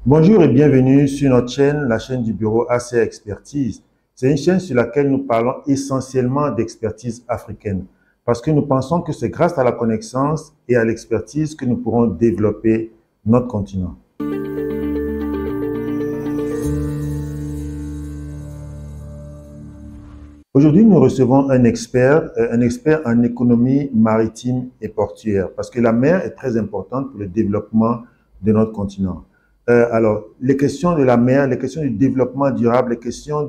Bonjour et bienvenue sur notre chaîne, la chaîne du bureau ACA Expertise. C'est une chaîne sur laquelle nous parlons essentiellement d'expertise africaine parce que nous pensons que c'est grâce à la connaissance et à l'expertise que nous pourrons développer notre continent. Aujourd'hui, nous recevons un expert en économie maritime et portuaire parce que la mer est très importante pour le développement de notre continent. Alors, les questions de la mer, les questions du développement durable, les questions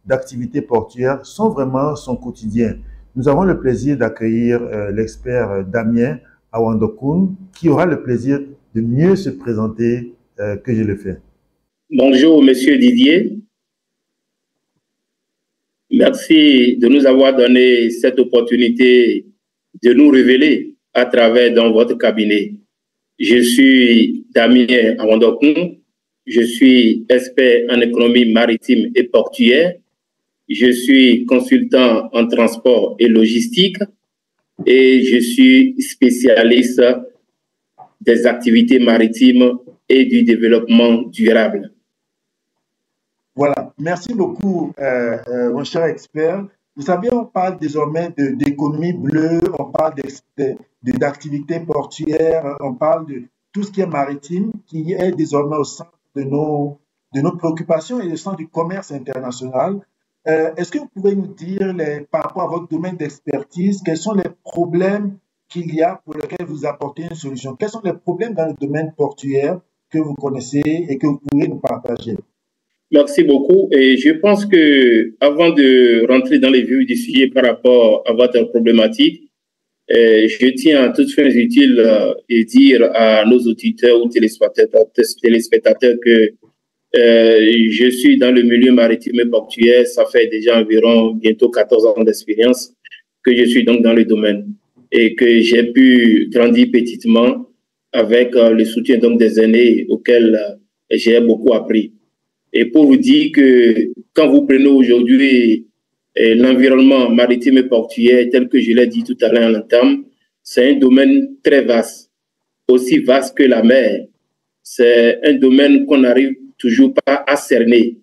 d'activité portuaire sont vraiment son quotidien. Nous avons le plaisir d'accueillir l'expert Damien Awandokun qui aura le plaisir de mieux se présenter que je le fais. Bonjour, Monsieur Didier. Merci de nous avoir donné cette opportunité de nous révéler à travers dans votre cabinet. Je suis Damien Awandokun, je suis expert en économie maritime et portuaire, je suis consultant en transport et logistique et je suis spécialiste des activités maritimes et du développement durable. Voilà, merci beaucoup, mon cher expert. Vous savez, on parle désormais d'économie bleue, on parle d'activités portuaires, on parle de tout ce qui est maritime, qui est désormais au centre de nos préoccupations et au centre du commerce international. Est-ce que vous pouvez nous dire, par rapport à votre domaine d'expertise, quels sont les problèmes qu'il y a pour lesquels vous apportez une solution? Quels sont les problèmes dans le domaine portuaire que vous connaissez et que vous pourriez nous partager? Merci beaucoup. Et je pense que avant de rentrer dans les vifs du sujet par rapport à votre problématique, je tiens à toutes fins utiles et dire à nos auditeurs ou téléspectateurs que je suis dans le milieu maritime et portuaire. Ça fait déjà environ bientôt 14 ans d'expérience que je suis donc dans le domaine et que j'ai pu grandir petitement avec le soutien donc des aînés auxquels j'ai beaucoup appris. Et pour vous dire que quand vous prenez aujourd'hui l'environnement maritime et portuaire, tel que je l'ai dit tout à l'heure en entame, c'est un domaine très vaste, aussi vaste que la mer. C'est un domaine qu'on n'arrive toujours pas à cerner.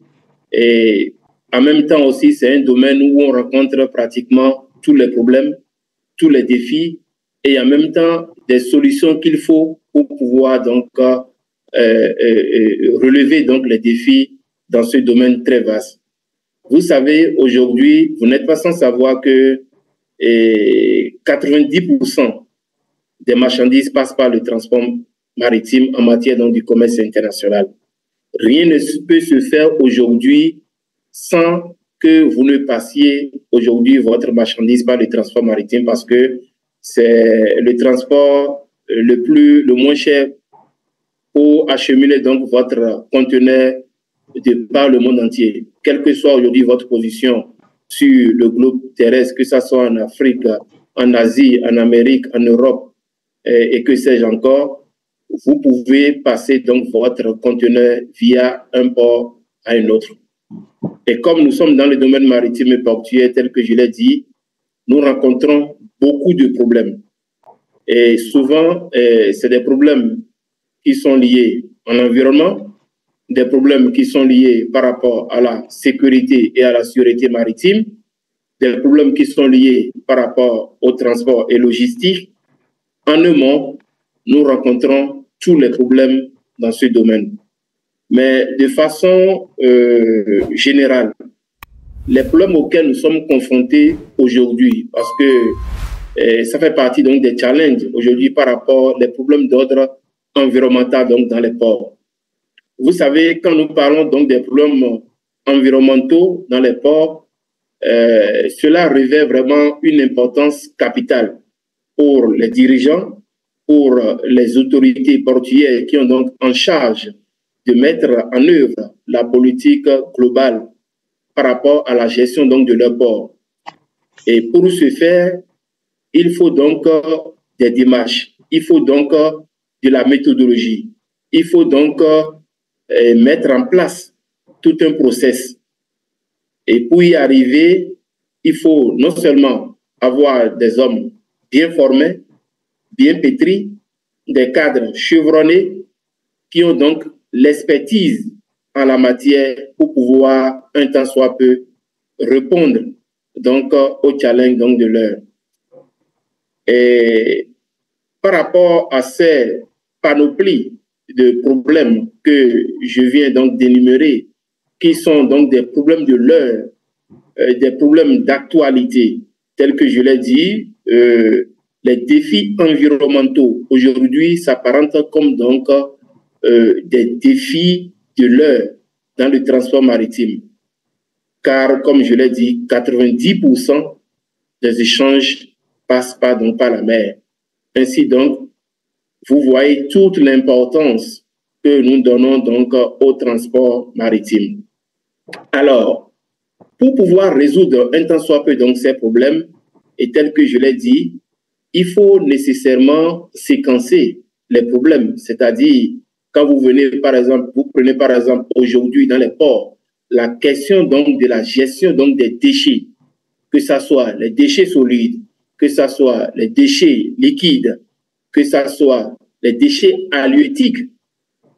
Et en même temps aussi, c'est un domaine où on rencontre pratiquement tous les problèmes, tous les défis, et en même temps des solutions qu'il faut pour pouvoir donc relever donc les défis dans ce domaine très vaste. Vous savez, aujourd'hui, vous n'êtes pas sans savoir que 90% des marchandises passent par le transport maritime en matière donc, du commerce international. Rien ne peut se faire aujourd'hui sans que vous ne passiez aujourd'hui votre marchandise par le transport maritime parce que c'est le transport le moins cher pour acheminer donc votre conteneur de par le monde entier, quelle que soit aujourd'hui votre position sur le globe terrestre, que ce soit en Afrique, en Asie, en Amérique, en Europe et que sais-je encore, vous pouvez passer donc votre conteneur via un port à un autre. Et comme nous sommes dans le domaine maritime et portuaire, tel que je l'ai dit, nous rencontrons beaucoup de problèmes. Et souvent, c'est des problèmes qui sont liés à l'environnement, des problèmes qui sont liés par rapport à la sécurité et à la sûreté maritime, des problèmes qui sont liés par rapport au transport et logistique. En un mot, nous rencontrons tous les problèmes dans ce domaine. Mais de façon générale, les problèmes auxquels nous sommes confrontés aujourd'hui, parce que ça fait partie donc des challenges aujourd'hui par rapport aux problèmes d'ordre environnemental donc dans les ports. Vous savez, quand nous parlons donc des problèmes environnementaux dans les ports, cela revêt vraiment une importance capitale pour les dirigeants, pour les autorités portuaires qui ont donc en charge de mettre en œuvre la politique globale par rapport à la gestion donc de leurs ports. Et pour ce faire, il faut donc des démarches, il faut donc de la méthodologie, il faut donc mettre en place tout un process. Et pour y arriver, il faut non seulement avoir des hommes bien formés, bien pétris, des cadres chevronnés qui ont donc l'expertise en la matière pour pouvoir, un tant soit peu, répondre donc au challenge donc, de l'heure. Et par rapport à ces panoplies de problèmes que je viens donc d'énumérer, qui sont donc des problèmes de l'heure, des problèmes d'actualité, tels que je l'ai dit, les défis environnementaux aujourd'hui s'apparentent comme donc des défis de l'heure dans le transport maritime. Car, comme je l'ai dit, 90% des échanges passent par la mer. Ainsi donc, vous voyez toute l'importance que nous donnons donc au transport maritime. Alors, pour pouvoir résoudre un tant soit peu donc ces problèmes, et tel que je l'ai dit, il faut nécessairement séquencer les problèmes. C'est-à-dire, quand vous venez, par exemple, vous prenez par exemple aujourd'hui dans les ports, la question donc de la gestion donc des déchets, que ce soit les déchets solides, que ce soit les déchets liquides, que ce soit les déchets halieutiques,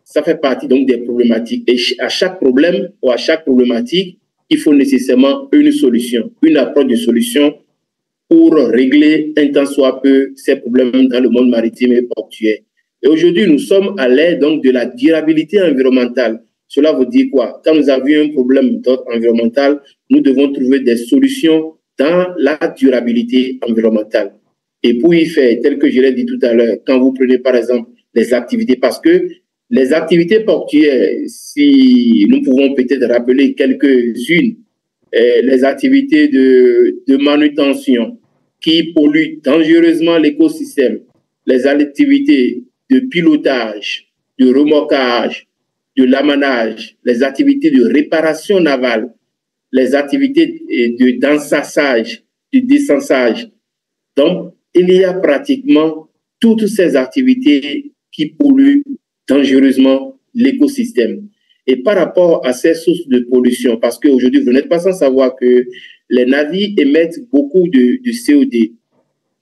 ça fait partie donc des problématiques. Et à chaque problème ou à chaque problématique, il faut nécessairement une solution, une approche de solution pour régler un tant soit peu ces problèmes dans le monde maritime et portuaire. Et aujourd'hui, nous sommes à l'ère donc de la durabilité environnementale. Cela veut dire quoi? Quand nous avions un problème d'ordre environnemental, nous devons trouver des solutions dans la durabilité environnementale. Et pour y faire, tel que je l'ai dit tout à l'heure, quand vous prenez par exemple les activités, parce que les activités portuaires, si nous pouvons peut-être rappeler quelques-unes, les activités de manutention qui polluent dangereusement l'écosystème, les activités de pilotage, de remorquage, de lamanage, les activités de réparation navale, les activités d'ensassage, de dessensage. Donc, il y a pratiquement toutes ces activités qui polluent dangereusement l'écosystème. Et par rapport à ces sources de pollution, parce qu'aujourd'hui, vous n'êtes pas sans savoir que les navires émettent beaucoup de CO2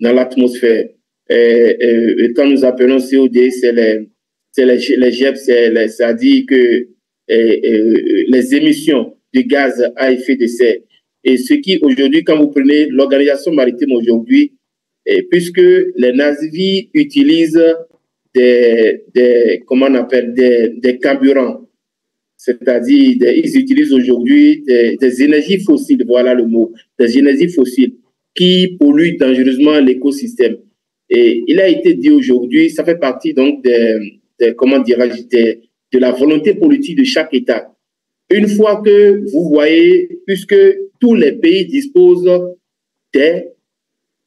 dans l'atmosphère. Quand nous appelons CO2, c'est les GEP, c'est-à-dire que les émissions de gaz à effet de serre. Et ce qui, aujourd'hui, quand vous prenez l'organisation maritime aujourd'hui, puisque les navires utilisent comment on appelle, des carburants, c'est-à-dire ils utilisent aujourd'hui des énergies fossiles, voilà le mot, des énergies fossiles qui polluent dangereusement l'écosystème. Et il a été dit aujourd'hui, ça fait partie donc comment dirais-je, de la volonté politique de chaque État. Une fois que vous voyez, puisque tous les pays disposent des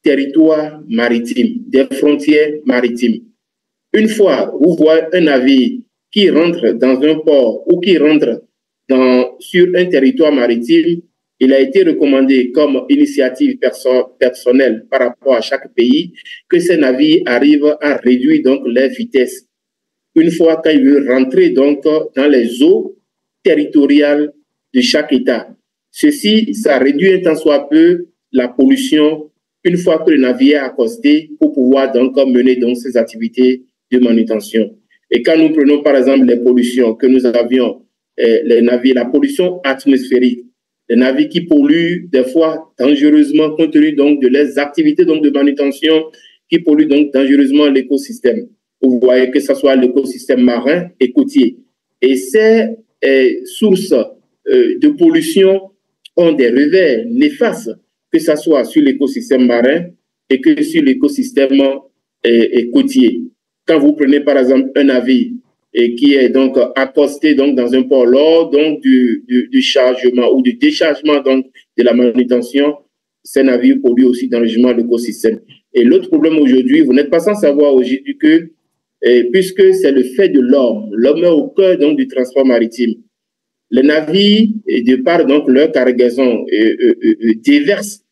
territoires maritimes, des frontières maritimes, une fois vous voyez un navire qui rentre dans un port ou qui rentre sur un territoire maritime, il a été recommandé comme initiative personnelle par rapport à chaque pays que ces navires arrivent à réduire donc leur vitesse. Une fois qu'ils veulent rentrer donc dans les eaux territoriales de chaque État. Ceci, ça réduit un tant soit peu la pollution une fois que le navire est accosté pour pouvoir donc mener donc ces activités de manutention. Et quand nous prenons par exemple les pollutions que nous avions, les navires, la pollution atmosphérique, les navires qui polluent des fois dangereusement compte tenu donc de leurs activités donc de manutention qui polluent donc dangereusement l'écosystème. Vous voyez que ce soit l'écosystème marin et côtier. Et ces sources de pollution ont des revers néfastes, que ce soit sur l'écosystème marin et que sur l'écosystème côtier. Quand vous prenez par exemple un navire qui est donc accosté donc dans un port lors donc du chargement ou du déchargement donc de la manutention, ces navires polluent aussi dangereusement l'écosystème. Et l'autre problème aujourd'hui, vous n'êtes pas sans savoir aujourd'hui que puisque c'est le fait de l'homme est au cœur donc du transport maritime. Les navires, de par donc leur cargaison, déversent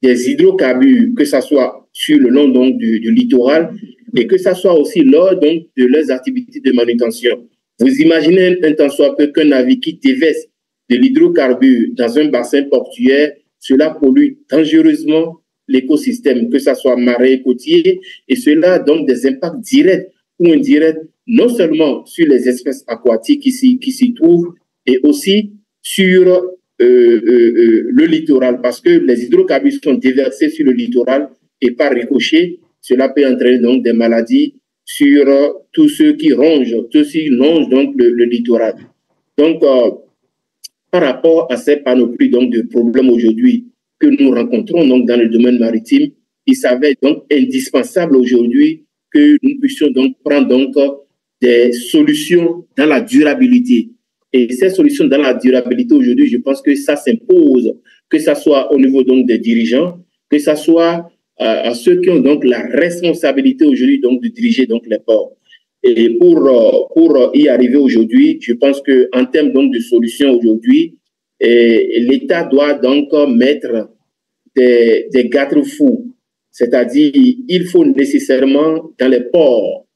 des hydrocarbures, que ce soit sur le long donc du littoral et que ce soit aussi lors donc de leurs activités de manutention. Vous imaginez un tant soit peu qu'un navire qui déverse de l'hydrocarbure dans un bassin portuaire, cela pollue dangereusement l'écosystème, que ce soit marin et côtier, et cela a donc des impacts directs ou indirects non seulement sur les espèces aquatiques qui s'y trouvent, et aussi sur le littoral, parce que les hydrocarbures sont déversés sur le littoral et par ricochet, cela peut entraîner donc des maladies sur tous ceux qui longent donc le littoral. Donc, par rapport à ces panoplies donc, de problèmes aujourd'hui que nous rencontrons donc, dans le domaine maritime, il s'avère donc indispensable aujourd'hui que nous puissions donc prendre donc, des solutions dans la durabilité. Et ces solutions dans la durabilité aujourd'hui, je pense que ça s'impose, que ce soit au niveau donc, des dirigeants, que ce soit à ceux qui ont donc la responsabilité aujourd'hui donc, de diriger donc, les ports. Et pour y arriver aujourd'hui, je pense qu'en termes donc, de solutions aujourd'hui, l'État doit donc mettre des garde-fous. C'est-à-dire, il faut nécessairement dans les ports,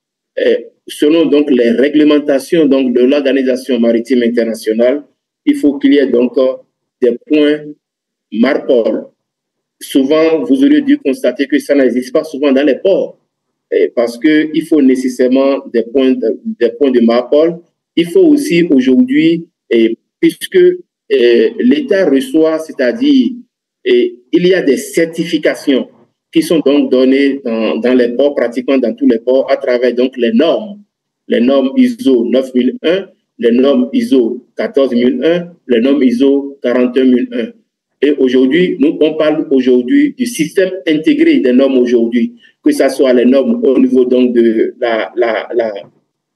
selon donc les réglementations donc, de l'Organisation maritime internationale, il faut qu'il y ait donc des points MARPOL. Souvent, vous auriez dû constater que ça n'existe pas souvent dans les ports, parce qu'il faut nécessairement des points de MARPOL. Il faut aussi aujourd'hui, puisque l'État reçoit, c'est-à-dire, il y a des certifications qui sont donc données dans les ports, pratiquement dans tous les ports, à travers donc les normes ISO 9001, les normes ISO 14001, les normes ISO 41001. Et aujourd'hui, on parle aujourd'hui du système intégré des normes aujourd'hui, que ce soit les normes au niveau donc de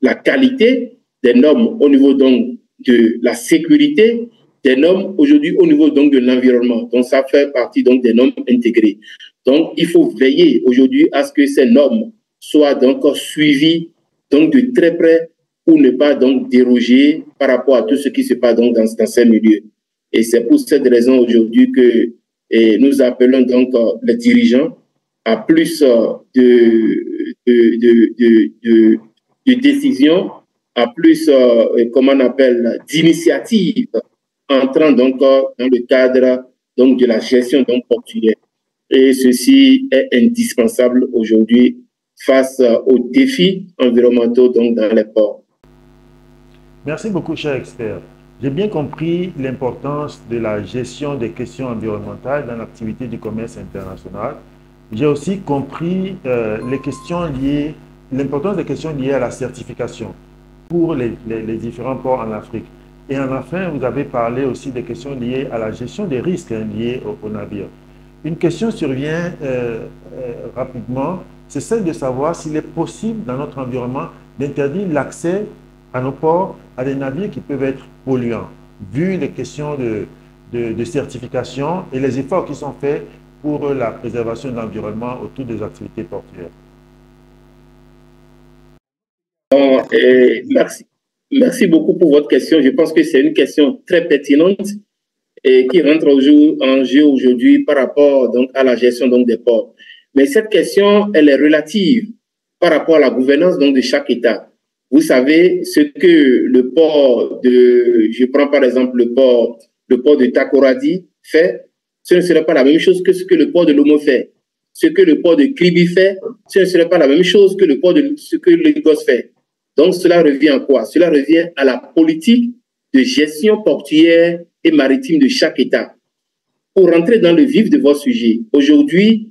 la qualité, des normes au niveau donc de la sécurité, des normes aujourd'hui au niveau donc de l'environnement. Donc ça fait partie donc des normes intégrées. Donc il faut veiller aujourd'hui à ce que ces normes soient donc suivies donc de très près pour ne pas donc déroger par rapport à tout ce qui se passe donc dans ces milieux. Et c'est pour cette raison aujourd'hui que nous appelons donc les dirigeants à plus de décisions, à plus, comment on appelle, d'initiatives entrant donc dans le cadre donc, de la gestion donc, portuaire. Et ceci est indispensable aujourd'hui face aux défis environnementaux donc, dans les ports. Merci beaucoup, cher expert. J'ai bien compris l'importance de la gestion des questions environnementales dans l'activité du commerce international. J'ai aussi compris l'importance des questions liées à la certification pour les différents ports en Afrique. Et enfin, vous avez parlé aussi des questions liées à la gestion des risques liés aux navires. Une question survient rapidement, c'est celle de savoir s'il est possible dans notre environnement d'interdire l'accès à nos ports à des navires qui peuvent être polluants, vu les questions de certification et les efforts qui sont faits pour la préservation de l'environnement autour des activités portuaires. Bon, merci beaucoup pour votre question. Je pense que c'est une question très pertinente et qui rentre en jeu aujourd'hui par rapport donc, à la gestion donc, des ports. Mais cette question, elle est relative par rapport à la gouvernance donc, de chaque État. Vous savez, ce que le port je prends par exemple le port de Takoradi fait, ce ne serait pas la même chose que ce que le port de Lomo fait. Ce que le port de Kribi fait, ce ne serait pas la même chose que ce que Lagos fait. Donc, cela revient à quoi? Cela revient à la politique de gestion portuaire et maritime de chaque État. Pour rentrer dans le vif de votre sujet, aujourd'hui,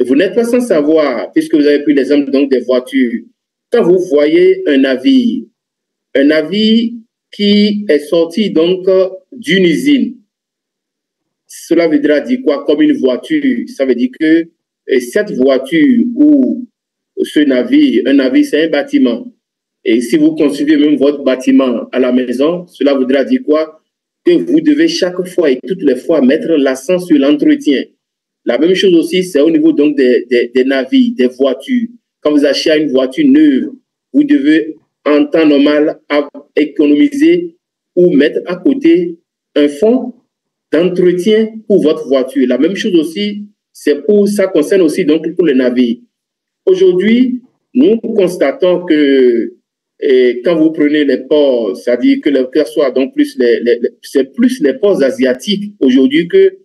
vous n'êtes pas sans savoir, puisque vous avez pris l'exemple donc des voitures, quand vous voyez un navire qui est sorti donc d'une usine, cela voudra dire quoi? Comme une voiture, ça veut dire que cette voiture ou ce navire, un navire c'est un bâtiment. Et si vous construisez même votre bâtiment à la maison, cela voudra dire quoi? Que vous devez chaque fois et toutes les fois mettre l'accent sur l'entretien. La même chose aussi, c'est au niveau donc des navires, des voitures. Quand vous achetez une voiture neuve, vous devez en temps normal économiser ou mettre à côté un fonds d'entretien pour votre voiture. La même chose aussi, ça concerne aussi donc pour les navires. Aujourd'hui, nous constatons que quand vous prenez les ports, c'est-à-dire que ce soit donc c'est plus les ports asiatiques aujourd'hui que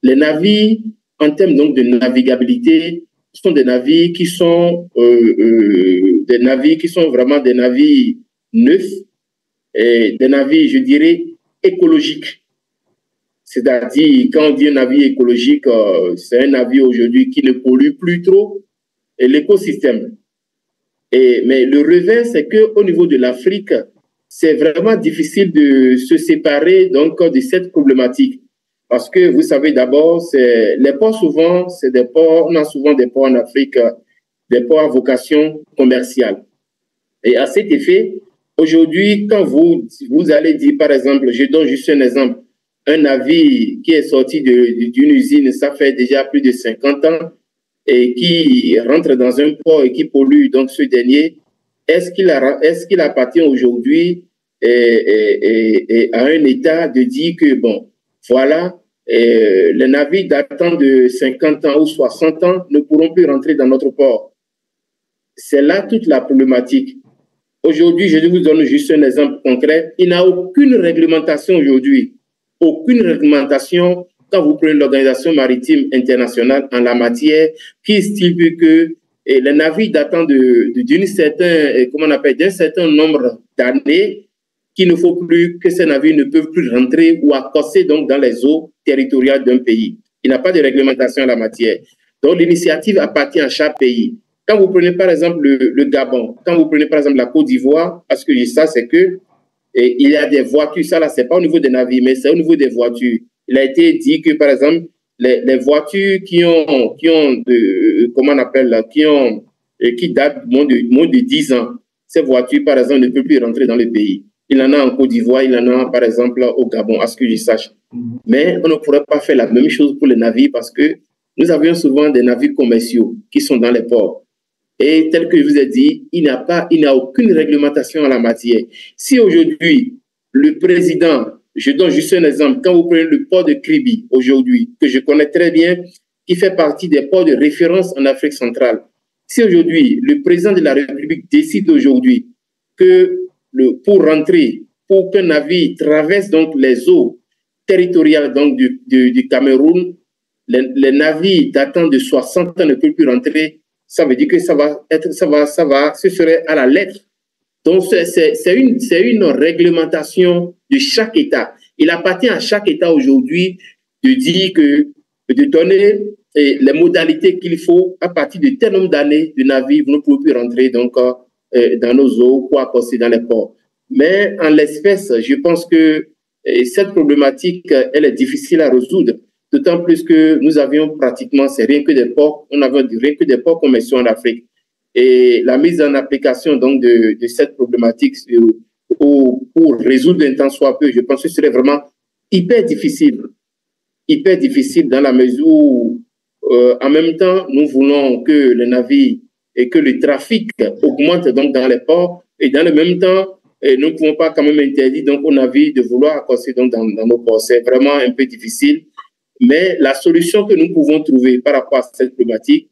les navires en termes donc de navigabilité sont des navires qui sont des navires qui sont vraiment des navires neufs, et des navires, je dirais, écologiques. C'est-à-dire, quand on dit un navire écologique, c'est un navire aujourd'hui qui ne pollue plus trop l'écosystème. Mais le revers, c'est qu'au niveau de l'Afrique, c'est vraiment difficile de se séparer donc, de cette problématique. Parce que vous savez d'abord, les ports souvent, c'est des ports, on a souvent des ports en Afrique, des ports à vocation commerciale. Et à cet effet, aujourd'hui, quand vous allez dire, par exemple, je donne juste un exemple, un navire qui est sorti d'une usine, ça fait déjà plus de 50 ans, et qui rentre dans un port et qui pollue donc ce dernier, est-ce qu'il appartient aujourd'hui à un État de dire que, bon, voilà, les navires datant de 50 ans ou 60 ans ne pourront plus rentrer dans notre port? C'est là toute la problématique. Aujourd'hui, je vous donne juste un exemple concret. Il n'y a aucune réglementation aujourd'hui. Aucune réglementation quand vous prenez l'Organisation maritime internationale en la matière qui stipule que les navires datant d'un certain nombre d'années, qu'il ne faut plus que ces navires ne peuvent plus rentrer ou accoster donc dans les eaux territoriales d'un pays. Il n'y a pas de réglementation en la matière. Donc l'initiative appartient à chaque pays. Quand vous prenez par exemple le Gabon, quand vous prenez par exemple la Côte d'Ivoire, parce que ça c'est que il y a des voitures, ça là c'est pas au niveau des navires, mais c'est au niveau des voitures. Il a été dit que par exemple les voitures qui datent moins de 10 ans, ces voitures par exemple ne peuvent plus rentrer dans le pays. Il y en a en Côte d'Ivoire, il y en a par exemple au Gabon, à ce que je sache. Mais on ne pourrait pas faire la même chose pour les navires parce que nous avions souvent des navires commerciaux qui sont dans les ports. Et tel que je vous ai dit, il n'y a aucune réglementation en la matière. Si aujourd'hui, le président, je donne juste un exemple, quand vous prenez le port de Kribi aujourd'hui, que je connais très bien, qui fait partie des ports de référence en Afrique centrale, si aujourd'hui, le président de la République décide aujourd'hui que pour rentrer, pour qu'un navire traverse donc les eaux territoriales donc, du Cameroun, les navires datant de 60 ans ne peuvent plus rentrer, ça veut dire que ce serait à la lettre. Donc, c'est une réglementation de chaque État. Il appartient à chaque État aujourd'hui de donner les modalités qu'il faut à partir de tel nombre d'années de navires, vous ne pouvez plus rentrer donc, dans nos eaux ou accoster dans les ports. Mais en l'espèce, je pense que cette problématique, elle est difficile à résoudre. D'autant plus que nous avions pratiquement, c'est rien que des ports, on avait rien que des ports commerciaux en Afrique. Et la mise en application donc de cette problématique pour résoudre un temps soit peu, je pense que ce serait vraiment hyper difficile dans la mesure où, en même temps, nous voulons que les navires et que le trafic augmente donc dans les ports et dans le même temps, nous ne pouvons pas quand même interdire donc aux navires de vouloir accoster donc dans nos ports. C'est vraiment un peu difficile. Mais la solution que nous pouvons trouver par rapport à cette problématique,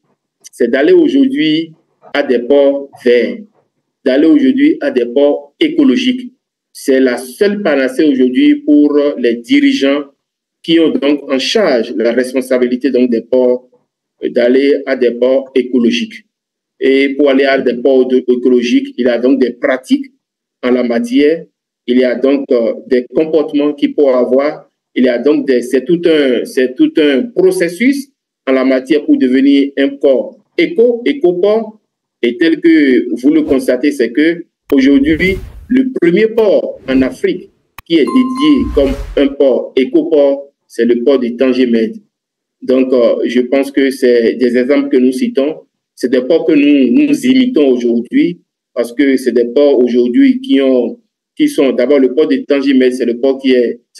c'est d'aller aujourd'hui à des ports verts, d'aller aujourd'hui à des ports écologiques. C'est la seule panacée aujourd'hui pour les dirigeants qui ont donc en charge la responsabilité donc des ports, d'aller à des ports écologiques. Et pour aller à des ports écologiques, il y a donc des pratiques en la matière, il y a donc des comportements qu'il faut avoir. Il y a donc c'est tout un processus en la matière pour devenir un port éco-port. Et tel que vous le constatez, c'est que aujourd'hui, le premier port en Afrique qui est dédié comme un port éco-port, c'est le port de Tanger-Med. Donc, je pense que c'est des exemples que nous citons. C'est des ports que nous imitons aujourd'hui parce que c'est des ports aujourd'hui qui sont d'abord le port de Tanger-Med, c'est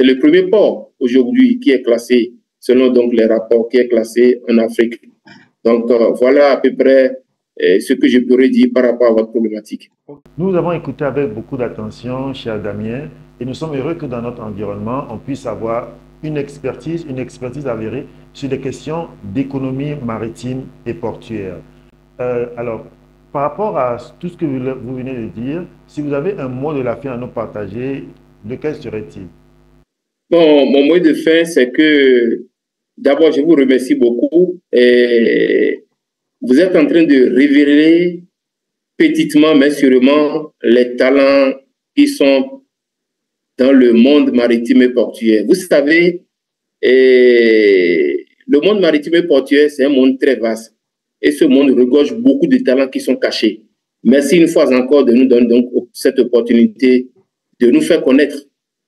le premier port aujourd'hui qui est classé selon donc les rapports qui est classé en Afrique. Donc voilà à peu près ce que je pourrais dire par rapport à votre problématique. Nous avons écouté avec beaucoup d'attention, cher Damien, et nous sommes heureux que dans notre environnement, on puisse avoir une expertise avérée sur les questions d'économie maritime et portuaire. Alors, par rapport à tout ce que vous venez de dire, si vous avez un mot de la fin à nous partager, lequel serait-il? Bon, mon mot de fin, c'est que d'abord, je vous remercie beaucoup. Et vous êtes en train de révéler petitement, mais sûrement, les talents qui sont dans le monde maritime et portuaire. Vous savez, le monde maritime et portuaire, c'est un monde très vaste. Et ce monde regorge beaucoup de talents qui sont cachés. Merci une fois encore de nous donner donc cette opportunité de nous faire connaître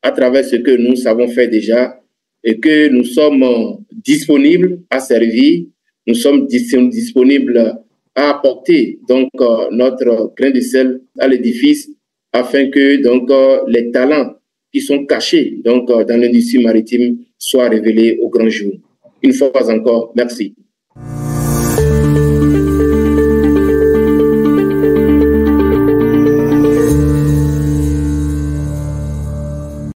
à travers ce que nous savons faire déjà et que nous sommes disponibles à servir, nous sommes disponibles à apporter donc notre grain de sel à l'édifice afin que donc les talents qui sont cachés donc dans l'industrie maritime soient révélés au grand jour. Une fois encore, merci.